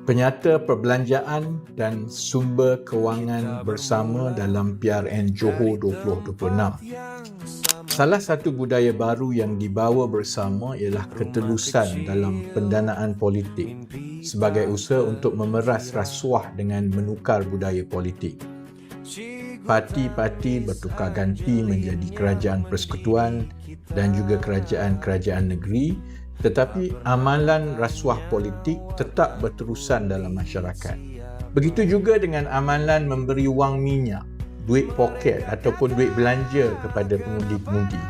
Penyata perbelanjaan dan sumber kewangan bersama dalam PRN Johor 2026. Salah satu budaya baru yang dibawa bersama ialah ketelusan dalam pendanaan politik sebagai usaha untuk memeras rasuah dengan menukar budaya politik. Parti-parti bertukar ganti menjadi kerajaan persekutuan dan juga kerajaan-kerajaan negeri, tetapi amalan rasuah politik tetap berterusan dalam masyarakat. Begitu juga dengan amalan memberi wang minyak, duit poket ataupun duit belanja kepada pengundi-pengundi.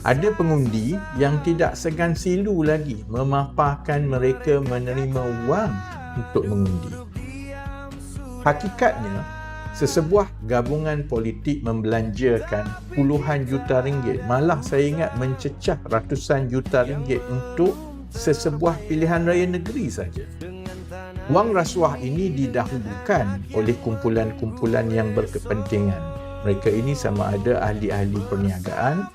Ada pengundi yang tidak segan silu lagi memaparkan mereka menerima wang untuk mengundi. Hakikatnya, sesebuah gabungan politik membelanjakan puluhan juta ringgit, malah saya ingat mencecah ratusan juta ringgit untuk sesebuah pilihan raya negeri saja. Wang rasuah ini didahulukan oleh kumpulan-kumpulan yang berkepentingan. Mereka ini sama ada ahli-ahli perniagaan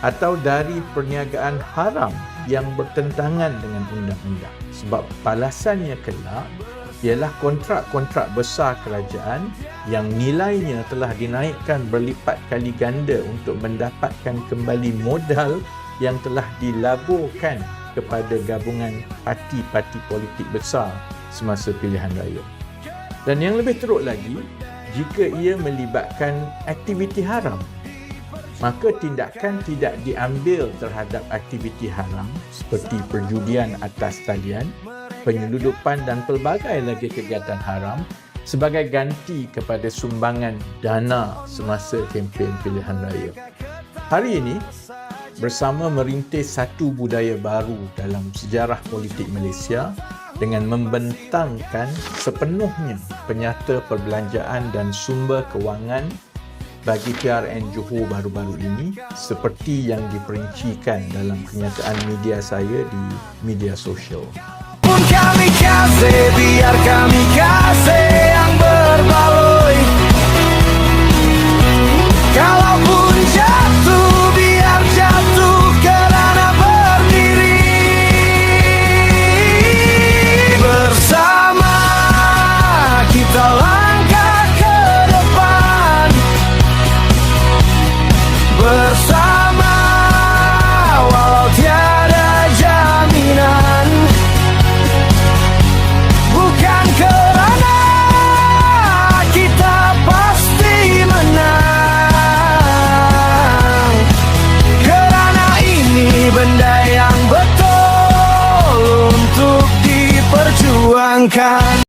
atau dari perniagaan haram yang bertentangan dengan undang-undang. Sebab balasannya kelak ialah kontrak-kontrak besar kerajaan yang nilainya telah dinaikkan berlipat kali ganda untuk mendapatkan kembali modal yang telah dilaburkan kepada gabungan parti-parti politik besar semasa pilihan raya. Dan yang lebih teruk lagi, jika ia melibatkan aktiviti haram, maka tindakan tidak diambil terhadap aktiviti haram seperti perjudian atas talian, penyeludupan dan pelbagai lagi kegiatan haram sebagai ganti kepada sumbangan dana semasa kempen pilihan raya. Hari ini, bersama merintis satu budaya baru dalam sejarah politik Malaysia dengan membentangkan sepenuhnya penyata perbelanjaan dan sumber kewangan bagi PRN Johor baru-baru ini seperti yang diperincikan dalam kenyataan media saya di media sosial. Kami kasih, biar kami kasih yang berbaloi. Kalaupun jatuh, biar jatuh kerana berdiri. Bersama kita langkah ke depan. Bersama walau tiada jaminan. Bukan kerana kita pasti menang, kerana ini benda yang betul untuk diperjuangkan.